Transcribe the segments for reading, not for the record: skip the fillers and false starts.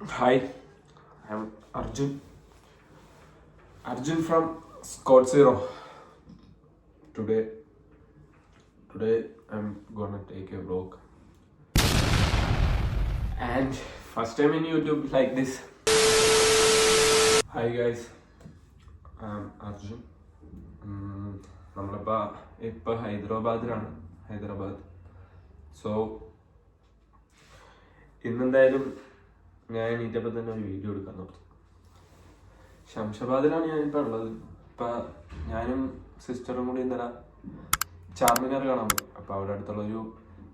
Hi, I'm Arjun. Arjun from Squad Zero. Today I'm gonna take a vlog. And first time in YouTube like this. Hi guys, I'm Arjun. നമ്മളിപ്പോൾ ഹൈദരാബാദിലാണ്. So ഇന്നെന്തായാലും ഞാൻ എണീറ്റപ്പോൾ തന്നെ ഒരു video എടുക്കാൻ നോക്കി. ശംഷാബാദിലാണ് ഞാനിപ്പോൾ ഉള്ളത്. ഇപ്പം ഞാനും സിസ്റ്ററും കൂടി ഇന്നലെ ചാർമിനാർ കാണാൻ പോയി. അപ്പോൾ അവിടെ അടുത്തുള്ളൊരു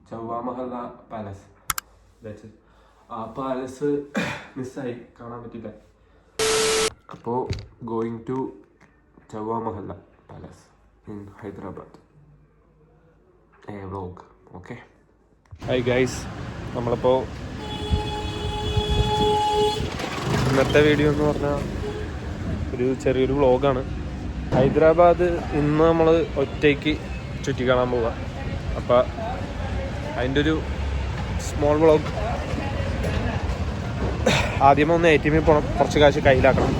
ചൗവ മഹല്ല പാലസ്, ആ പാലസ് മിസ്സായി, കാണാൻ പറ്റില്ല. അപ്പോൾ going to Chowmahalla palace in Hyderabad. Vlog. Okay. Hi guys, നമ്മളിപ്പോൾ ഇന്നത്തെ വീഡിയോ എന്ന് പറഞ്ഞാൽ ഒരു ചെറിയൊരു വ്ളോഗാണ്. ഹൈദരാബാദ് ഇന്ന് നമ്മൾ ഒറ്റയ്ക്ക് ചുറ്റി കാണാൻ പോവുക. അപ്പോൾ അതിൻ്റെ ഒരു സ്മോൾ വ്ളോഗ്. ആദ്യമേ ഒന്ന് ATM പോകണം, കുറച്ച് കാശ് കയ്യിലാക്കണം.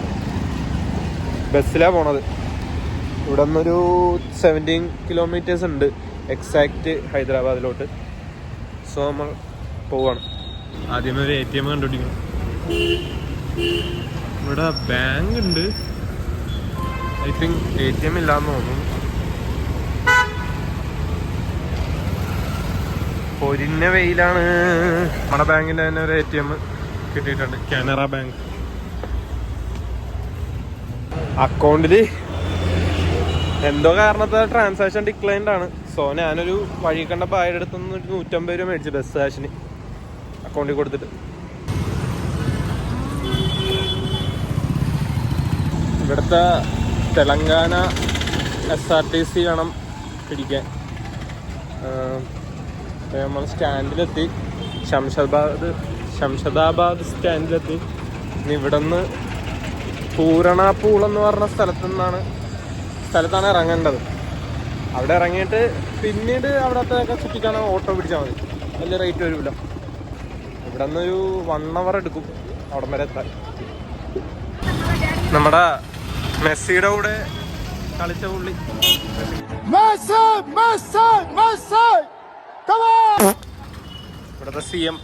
ബസ്സിലാണ് പോണത്. ഇവിടെ നിന്നൊരു 17 കിലോമീറ്റേഴ്സ് ഉണ്ട് എക്സാക്റ്റ് ഹൈദരാബാദിലോട്ട്. സോ നമ്മൾ പോവാണ്. ആദ്യമേ ഒരു ATM കണ്ടുപിടിക്കണം. ഇവിടെ ബാങ്ക് ഉണ്ട്, ഐ തിങ്ക് ATM ഇല്ലാന്ന് തോന്നുന്നു. പൊരിഞ്ഞ വെയിലാണ്. നമ്മുടെ ബാങ്കിൻ്റെ തന്നെ ഒരു ATM കിട്ടിയിട്ടുണ്ട്, കാനറ ബാങ്ക്. അക്കൗണ്ടിൽ എന്തോ കാരണത്താൽ ട്രാൻസാക്ഷൻ ഡിക്ലൈൻഡ് ആണ്. സോ ഞാനൊരു വഴി കണ്ടപ്പോൾ ആയുടെ അടുത്തുനിന്ന് 150 രൂപ മേടിച്ചു ബസ് കാശിന് അക്കൗണ്ടിൽ കൊടുത്തിട്ട്. ഇവിടുത്തെ തെലങ്കാന SRTC വേണം പിടിക്കാൻ. നമ്മൾ സ്റ്റാൻഡിലെത്തി, ശംഷാദാബാദ് സ്റ്റാൻഡിലെത്തി. ഇനി ഇവിടെ നിന്ന് പൂരണാപൂൾ എന്ന് പറഞ്ഞ സ്ഥലത്താണ് ഇറങ്ങേണ്ടത്. അവിടെ ഇറങ്ങിയിട്ട് പിന്നീട് അവിടത്തെയൊക്കെ ചുറ്റിക്കാണാൻ ഓട്ടോ പിടിച്ചാൽ മതി, വലിയ റേറ്റ് വരില്ല. ഇവിടെ നിന്നൊരു 1 hour എടുക്കും അവിടം വരെ എത്താൻ. നമ്മുടെ മെസ്സിയുടെ കൂടെ കളിച്ച പുള്ളി ഇവിടുത്തെ CM.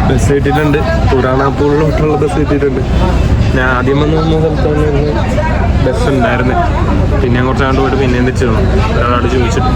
ബസ് കിട്ടിയിട്ടുണ്ട്, പുരാണാപ്പൂളിലോട്ടുള്ള ബസ് കിട്ടിയിട്ടുണ്ട്. ഞാൻ ആദ്യം വന്ന് സ്ഥലത്താണ് ബസ് ഉണ്ടായിരുന്നു. പിന്നെ കുറച്ച് കണ്ടു പോയിട്ട് പിന്നെ എന്ത് ചെയ്യണം ഒരാളോട് ചോദിച്ചിട്ട്.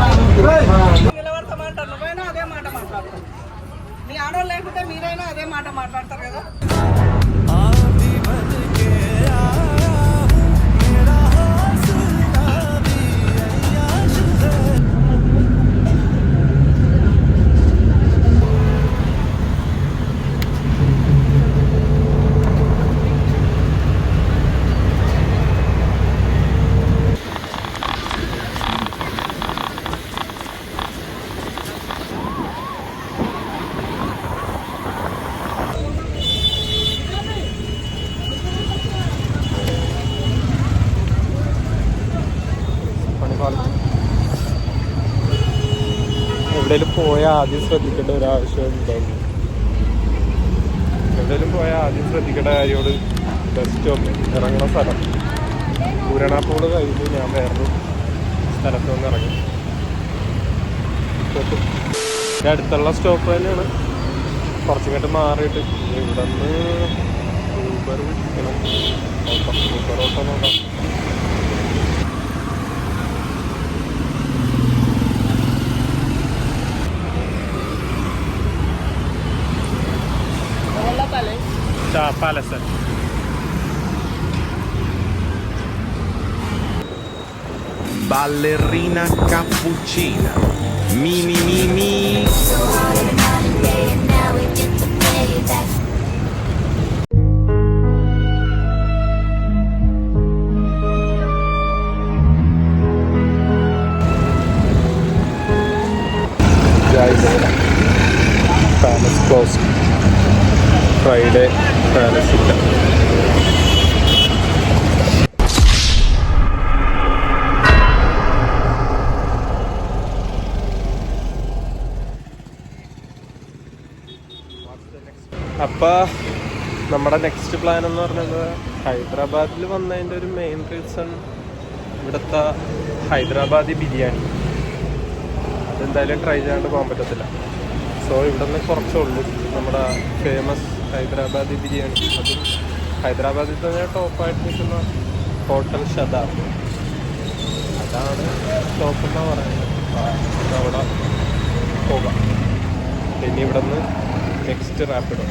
എവിടെയെങ്കിലും പോയാൽ ആദ്യം ശ്രദ്ധിക്കേണ്ട ഒരാവശ്യം ഉണ്ടായിരുന്നു. എവിടെയെങ്കിലും പോയാൽ ആദ്യം ശ്രദ്ധിക്കേണ്ട കാര്യോട് ബസ് സ്റ്റോപ്പ് ഇറങ്ങുന്ന സ്ഥലം. പൂരണാപ്പൂള് കഴിഞ്ഞ് ഞാൻ വേറൊരു സ്ഥലത്ത് നിന്ന് ഇറങ്ങി. അടുത്തുള്ള സ്റ്റോപ്പ് തന്നെയാണ്, കുറച്ചിങ്ങോട്ട് മാറിയിട്ട്. ഇവിടെ നിന്ന് ഊബർ വിളിക്കണം, ഊബർ ഓട്ടോ നോക്കാം. Palace. Ballerina cappuccina. Mi. Guys, palace closed. Friday palace ഇല്ല. അപ്പോൾ നമ്മുടെ നെക്സ്റ്റ് പ്ലാൻ എന്ന് പറഞ്ഞത് ഹൈദരാബാദിൽ വന്നതിൻ്റെ ഒരു മെയിൻ റീസൺ ഇവിടുത്തെ ഹൈദരാബാദി ബിരിയാണി. അതെന്തായാലും ട്രൈ ചെയ്യാണ്ട് പോകാൻ പറ്റത്തില്ല. സോ ഇവിടെ നിന്ന് കുറച്ചേ ഉള്ളൂ നമ്മുടെ ഫേമസ് ഹൈദരാബാദി ബിരിയാണി. അത് ഹൈദരാബാദിൽ തന്നെ ടോപ്പായിട്ട് നിൽക്കുന്ന ഹോട്ടൽ ഷദാബ്, അതാണ് ടോപ്പ് എന്നാണ് പറയുന്നത്. അവിടെ പോകാം. പിന്നെ ഇവിടെ നിന്ന് നെക്സ്റ്റ് റാപ്പിഡോ.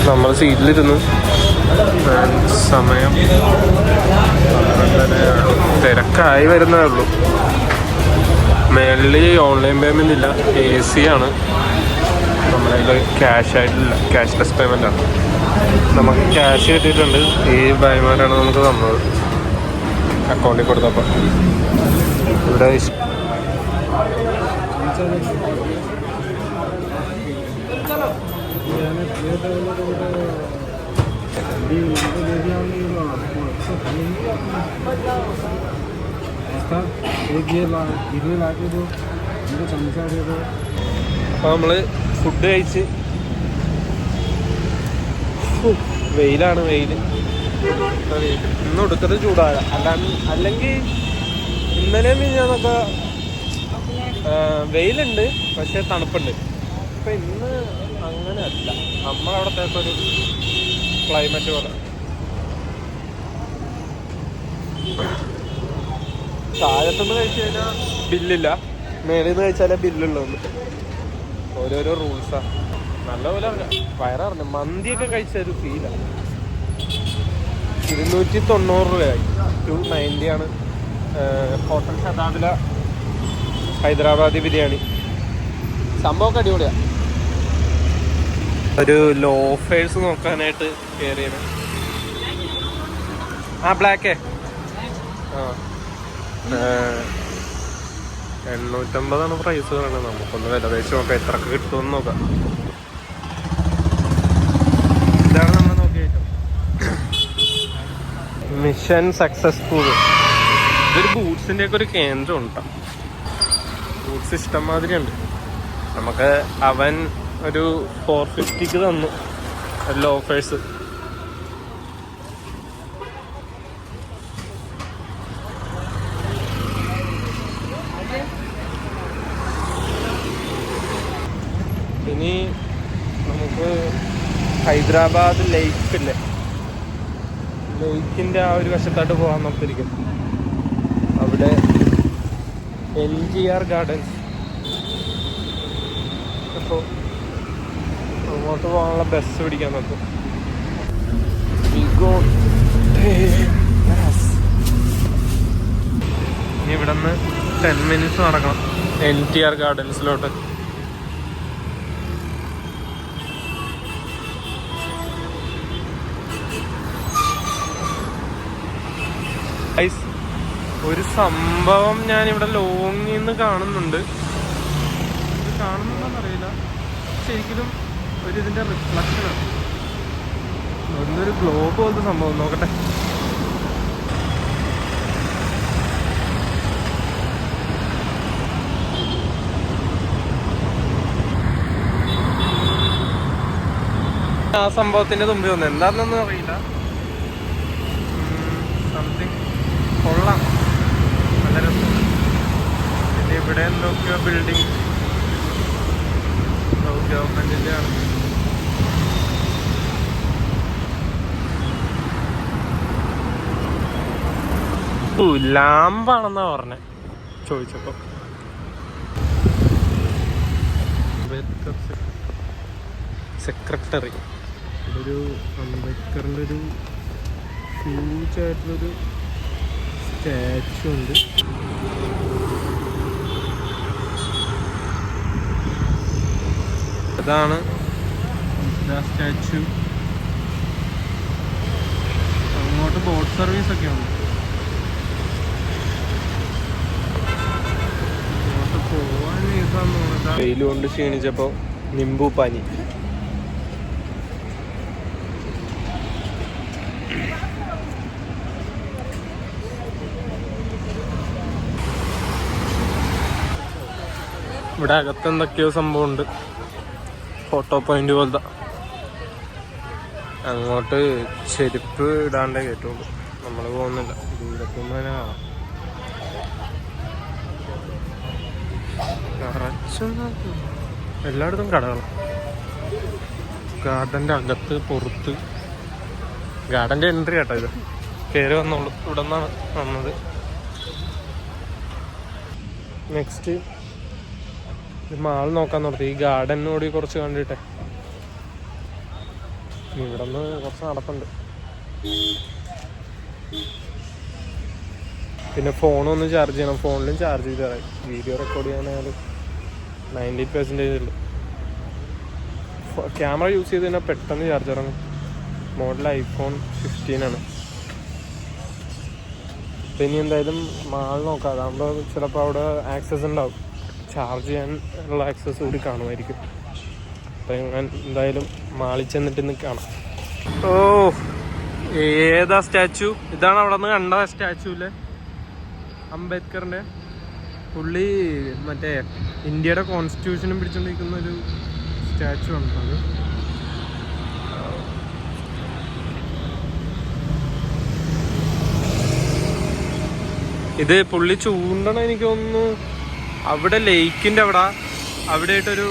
നമ്മൾ സീറ്റിലിരുന്നു. സമയം 12:30. തിരക്കായി വരുന്നേ ഉള്ളൂ. മേളിൽ ഓൺലൈൻ പേയ്മെൻ്റ് ഇല്ല, AC ആണ്. നമ്മുടെ ക്യാഷ് ആയിട്ടില്ല, ക്യാഷ്ലെസ് പേയ്മെൻ്റാണ്. നമുക്ക് ക്യാഷ് കിട്ടിയിട്ടുണ്ട്. ഈ ബൈമാരാണ് നമുക്ക് തന്നത് അക്കൗണ്ടിൽ കൊടുത്തപ്പോൾ. ഇവിടെ അപ്പോൾ നമ്മൾ ഫുഡ് കഴിച്ച് വെയിലാണ്. വെയിൽ ഇന്ന് ഒടുക്കത് ചൂടായ അല്ലെങ്കിൽ ഇന്നലെ മിനിഞ്ഞാന്നൊക്കെ വെയിലുണ്ട്, പക്ഷെ തണുപ്പുണ്ട്. ഇപ്പം ഇന്ന് അങ്ങനെ അല്ല, നമ്മളവിടത്തേക്കൊരു ക്ലൈമറ്റ് പോലെ. താഴത്തുനിന്ന് കഴിച്ചു കഴിഞ്ഞാൽ ബില്ലില്ല, മേളിൽ നിന്ന് കഴിച്ചാലേ ബില്ലുള്ളൂ. ഓരോരോ റൂൾസാണ്. നല്ലപോലെ വയറിറങ്ങി. മന്തിയൊക്കെ കഴിച്ചൊരു ഫീലാണ്. 290 രൂപയായി. 290 ആണ് ഹോട്ടൽ ഷദാബിലെ ഹൈദരാബാദി ബിരിയാണി. സംഭവമൊക്കെ അടിപൊളിയാണ്. ഒരു ലോഫേഴ്സ് നോക്കാനായിട്ട് കയറിയത്. ബ്ലാക്കേ 850 പ്രൈസ് പറയുന്നത്. നമുക്കൊന്ന് വില പേശി നോക്കാം എത്രക്ക് കിട്ടുമെന്ന് നോക്കാം. ഇതാണ് നമ്മൾ നോക്കിയേറ്റവും മിഷൻ സക്സസ്ഫുൾ. ഇതൊരു ബൂട്ട്സിൻ്റെ ഒക്കെ ഒരു കേന്ദ്രം ഉണ്ട്. ബൂട്ട്സ് ഇഷ്ടം മാതിരി ഉണ്ട്. നമുക്ക് അവൻ ഒരു 450 തന്നു ലോഫേഴ്സ്. ഇനി നമുക്ക് ഹൈദരാബാദ് ലേക്കില്ലേ, ലേക്കിൻ്റെ ആ ഒരു വശത്തായിട്ട് പോകാൻ നോക്കിയിരിക്കും. അവിടെ NGR ഗാർഡൻസ്. അപ്പോൾ അങ്ങോട്ട് പോകാനുള്ള ബസ് പിടിക്കാൻ നോക്കും. ഇനി ഇവിടെ നിന്ന് 10 മിനിറ്റ്സ് നടക്കണം NTR ഗാർഡൻസിലോട്ട്. ഒരു സംഭവം ഞാനിവിടെ ലോങ്ങിൽ നിന്ന് കാണുന്നുണ്ട്. ഇത് കാണുന്നുണ്ടോന്നറിയില്ല, ശരിക്കും ഒരു ഇതിൻ്റെ റിഫ്ലക്ഷനാണ്. ഒന്നൊരു ഗ്ലോബ് പോലത്തെ സംഭവം. നോക്കട്ടെ. ആ സംഭവത്തിൻ്റെ തുമ്പി വന്നു. എന്താണെന്നൊന്നും അറിയില്ല. സംതിങ് കൊള്ളാം, നല്ല രസം. പിന്നെ ഇവിടെ എന്തൊക്കെയോ ബിൽഡിങ് ഗവൺമെൻറ്റിൻ്റെ ആണ്. ലാമ്പാണെന്നാ പറഞ്ഞേ ചോദിച്ചപ്പോ. സെക്രട്ടറി ഇതൊരു അംബേദ്കറിൻ്റെ ഒരു ഹ്യൂജ് ആയിട്ടുള്ളൊരു സ്റ്റാച്ചു ഉണ്ട്. ഇതാണ് സ്റ്റാച്ചു. അങ്ങോട്ട് ബോട്ട് സർവീസ് ഒക്കെ ഉണ്ട്. അങ്ങോട്ട് പോവാൻ ഇതാന്ന് തോന്നുന്നത്. വെയിൽ കൊണ്ട് ക്ഷീണിച്ചപ്പോൾ നിമ്പു പനി. ഇവിടെ അകത്ത് എന്തൊക്കെയോ സംഭവം ഉണ്ട്. ഫോട്ടോ പോയിന്റ് പോലത്തെ. അങ്ങോട്ട് ചെരുപ്പ് ഇടാണ്ടേ കേട്ടുള്ളൂ. നമ്മൾ പോകുന്നില്ല. ദൂരത്തുമ്പോൾ തന്നെ കാണാം. എല്ലായിടത്തും കടകളാണ്. ഗാർഡൻ്റെ അകത്ത് പുറത്ത്. ഗാർഡൻ്റെ എൻട്രി കേട്ടോ ഇത്. കയറി വന്നോളൂ. ഇവിടെ നിന്നാണ് വന്നത്. നെക്സ്റ്റ് മാൾ നോക്കാൻ നിർത്തി. ഈ ഗാർഡനോട് കുറച്ച് കണ്ടിട്ടെ. ഇവിടെ നിന്ന് കുറച്ച് നടപ്പുണ്ട്. പിന്നെ ഫോണൊന്ന് ചാർജ് ചെയ്യണം. ഫോണിലും ചാർജ് ചെയ്ത് തരാം. വീഡിയോ റെക്കോർഡ് ചെയ്യാനായാലും 90% ഉള്ളു. ക്യാമറ യൂസ് ചെയ്ത് കഴിഞ്ഞാൽ പെട്ടെന്ന് ചാർജ് ഇറങ്ങും. മോഡൽ iPhone 15 ആണ്. പിന്നെ എന്തായാലും മാൾ നോക്കാം. അതാകുമ്പോൾ ചിലപ്പോൾ അവിടെ ആക്സസ് ഉണ്ടാവും. ചാർജ് ചെയ്യാൻ ഉള്ള ആക്സസ് കൂടി കാണുമായിരിക്കും. അപ്പം ഞാൻ എന്തായാലും മാളിൽ ചെന്നിട്ട് ഇന്ന് കാണാം. ഓ, ഏതാ സ്റ്റാച്ചു? ഇതാണ് അവിടെ നിന്ന് കണ്ട സ്റ്റാച്ചു അല്ലേ, അംബേദ്കറിൻ്റെ. പുള്ളി മറ്റേ ഇന്ത്യയുടെ കോൺസ്റ്റിറ്റ്യൂഷനും പിടിച്ചുകൊണ്ടിരിക്കുന്ന ഒരു സ്റ്റാച്ചു ആണ് അത്. ഇത് പുള്ളി ചൂണ്ടണം എനിക്ക് തോന്നുന്നു. അവിടെ ലേക്കിൻ്റെ അവിടെ ആയിട്ടൊരു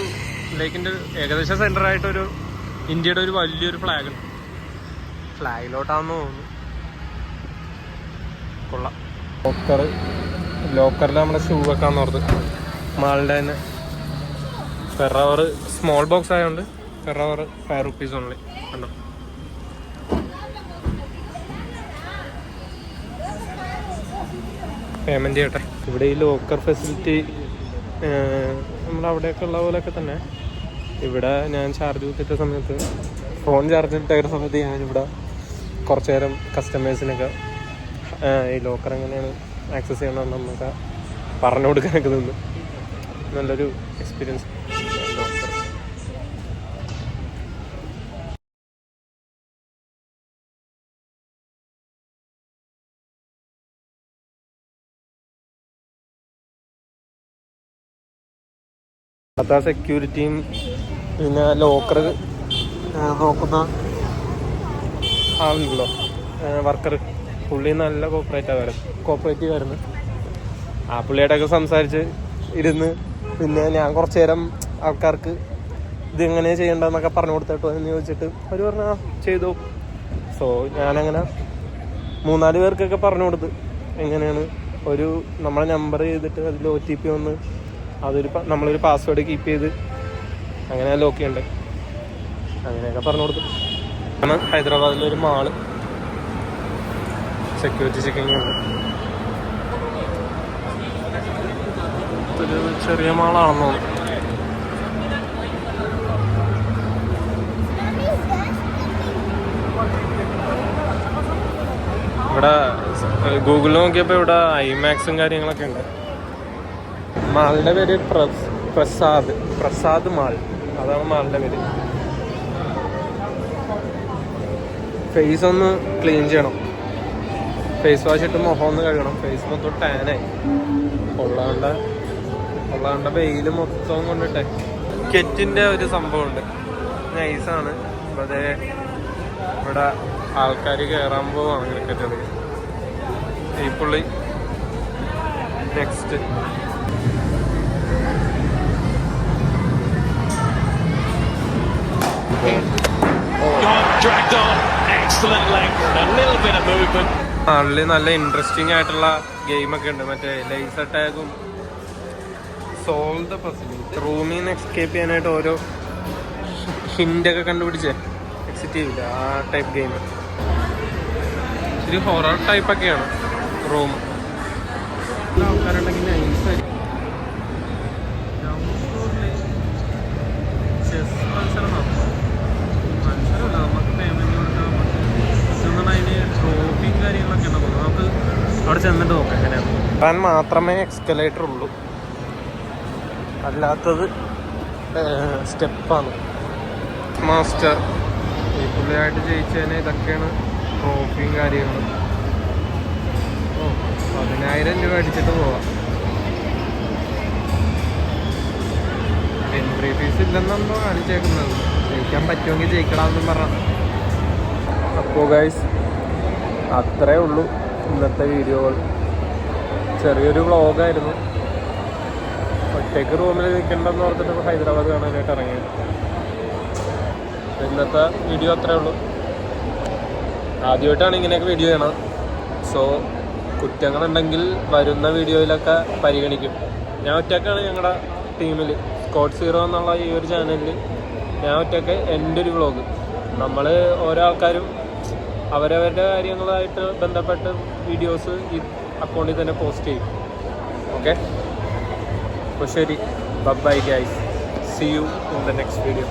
ലേക്കിൻ്റെ ഏകദേശം സെൻറ്ററായിട്ടൊരു ഇന്ത്യയുടെ ഒരു വലിയൊരു ഫ്ലാഗ് ഉണ്ട്. ഫ്ലാഗിലോട്ടാണെന്ന് തോന്നുന്നു. കൊള്ളാം. ലോക്കറിൽ നമ്മുടെ ഷൂ വെക്കാന്ന് ഓർത്ത്. മാളിൻ്റെ തന്നെ പെർ അവർ സ്മോൾ ബോക്സ് ആയതുകൊണ്ട് പെർ അവർ ₹5 ഓൺലി. കണ്ടോ, പേയ്മെൻറ്റ് ചെയ്യട്ടെ. ഇവിടെ ഈ ലോക്കർ ഫെസിലിറ്റി നമ്മളവിടെയൊക്കെ ഉള്ള പോലെയൊക്കെ തന്നെ ഇവിടെ ഞാൻ ചാർജ് കുത്തിയിട്ട സമയത്ത്, ഫോൺ ചാർജ് ഇട്ട സമയത്ത് ഞാനിവിടെ കുറച്ച് നേരം കസ്റ്റമേഴ്സിനൊക്കെ ഈ ലോക്കർ എങ്ങനെയാണ് ആക്സസ് ചെയ്യണമെന്നൊക്കെ പറഞ്ഞു കൊടുക്കാനൊക്കെ നിന്ന് നല്ലൊരു എക്സ്പീരിയൻസ്. ലോക്കർ അതാ സെക്യൂരിറ്റിയും പിന്നെ ലോക്കർ നോക്കുന്ന ആളുണ്ടല്ലോ, വർക്കർ. പുള്ളി നല്ല കോപ്പറേറ്റീവ് ആയിരുന്നു. ആ പുള്ളിയോടൊക്കെ സംസാരിച്ച് ഇരുന്ന് പിന്നെ ഞാൻ കുറച്ച് നേരം ആൾക്കാർക്ക് ഇതെങ്ങനെ ചെയ്യേണ്ടതെന്നൊക്കെ പറഞ്ഞു കൊടുത്തിട്ടോ എന്ന് ചോദിച്ചിട്ട് അവർ പറഞ്ഞു ചെയ്തു. സോ ഞാനങ്ങനെ 3-4 പേർക്കൊക്കെ പറഞ്ഞു കൊടുത്ത് എങ്ങനെയാണ് നമ്മളെ നമ്പർ ചെയ്തിട്ട് അതിൽ OTP വന്ന് നമ്മളൊരു പാസ്വേഡ് കീപ്പ് ചെയ്ത് അങ്ങനെ ലോക്ക് ചെയ്യണ്ടേ, അങ്ങനെയൊക്കെ പറഞ്ഞു കൊടുത്തു. ആണ് ഹൈദരാബാദിലൊരു മാള് സെക്യൂരിറ്റി ചെക്കിങ് ഉണ്ട്. ഒരു ചെറിയ മാളാണെന്ന് തോന്നുന്നു. ഇവിടെ ഗൂഗിളിൽ നോക്കിയപ്പോൾ ഇവിടെ ഐമാക്സും കാര്യങ്ങളൊക്കെ ഉണ്ട്. മാളിൻ്റെ പേര് പ്രസാദ് മാൾ, അതാണ് മാളിൻ്റെ പേര്. ഫേസ് ഒന്ന് ക്ലീൻ ചെയ്യണം. ഫേസ് വാഷ് ഇട്ട് മുഖം ഒന്ന് കഴുകണം. ഫേസ് മൊത്തം ടാനായി. കൊള്ളാണ്ട വെയിൽ മൊത്തം കൊണ്ടിട്ടെ. കെറ്റിൻ്റെ ഒരു സംഭവമുണ്ട്, നൈസാണ്. അതേ ഇവിടെ ആൾക്കാർ കയറാൻ പോവാണ് ക്രിക്കറ്റ്. ഈ പുള്ളി നെക്സ്റ്റ് നാളിൽ നല്ല ഇൻട്രസ്റ്റിംഗ് ആയിട്ടുള്ള ഗെയിമൊക്കെ ഉണ്ട്. മറ്റേ ലേസർ ടാഗും സോൾവ് ദ പസിൽ. റൂമിൽ നിന്ന് എസ്കേപ്പ് ചെയ്യാനായിട്ട് ഓരോ ഹിൻ്റൊക്കെ കണ്ടുപിടിച്ചേ എക്സിറ്റ് എക്സിറ്റ് ചെയ്യില്ല, ആ ടൈപ്പ് ഗെയിം. ഇച്ചിരി ഹൊറർ ടൈപ്പൊക്കെയാണ് റൂം. ആൾക്കാരുണ്ടെങ്കിൽ നൈസായിരിക്കും. ഗ്രൗണ്ട് ഫ്ലോറിൽ ചെസ് മത്സരമാണ്. മത്സരമല്ല, നമുക്ക് പേയ്മെൻറ്റ് കൊടുക്കാൻ നമുക്ക് ചെന്നാൽ അതിന് ട്രോഫിയും കാര്യങ്ങളൊക്കെ ഉണ്ടെന്ന് തോന്നുന്നു. നമുക്ക് അവിടെ ചെന്നിട്ട് നോക്കാം എങ്ങനെയാണ്. താൻ മാത്രമേ എക്സ്കലേറ്റർ ഉള്ളൂ, അല്ലാത്തത് സ്റ്റെപ്പാണ്. മാസ്റ്റർ ഈ പുള്ളിയായിട്ട് ജയിച്ചതിന് ഇതൊക്കെയാണ് ട്രോഫിയും കാര്യങ്ങളും. 10,000 രൂപ അടിച്ചിട്ട് പോവാം. എൻട്രി ഫീസ് ഇല്ലെന്നെന്തോ കാണിച്ചേക്കുന്നത്. ജയിക്കാൻ പറ്റുമെങ്കിൽ ജയിക്കണമെന്നും പറഞ്ഞു. അപ്പോൾ ഗൈസ് അത്രേ ഉള്ളൂ ഇന്നത്തെ വീഡിയോകൾ. ചെറിയൊരു വ്ളോഗായിരുന്നു. ഒറ്റയ്ക്ക് റൂമിൽ നിൽക്കണ്ടെന്ന് ഓർത്തിട്ട് ഹൈദരാബാദ് കാണാനായിട്ട് ഇറങ്ങിയത്. ഇന്നത്തെ വീഡിയോ അത്രേ ഉള്ളൂ. ആദ്യമായിട്ടാണ് ഇങ്ങനെയൊക്കെ വീഡിയോ ചെയ്യണം. സോ കുറ്റങ്ങളുണ്ടെങ്കിൽ വരുന്ന വീഡിയോയിലൊക്കെ പരിഗണിക്കും. ഞാൻ ഒറ്റയ്ക്കാണ് ഞങ്ങളുടെ ടീമിൽ, സ്കോഡ് 0 എന്നുള്ള ഈ ഒരു ചാനലിൽ ഞാൻ ഒറ്റയ്ക്ക് എൻ്റെ ഒരു വ്ളോഗ്. നമ്മൾ ഓരോ ആൾക്കാരും അവരവരുടെ കാര്യങ്ങളായിട്ട് ബന്ധപ്പെട്ട് വീഡിയോസ് ഈ അക്കൗണ്ടിൽ തന്നെ പോസ്റ്റ് ചെയ്യും. ഓക്കെ, അപ്പോൾ ശരി, bye guys, see you in the next video.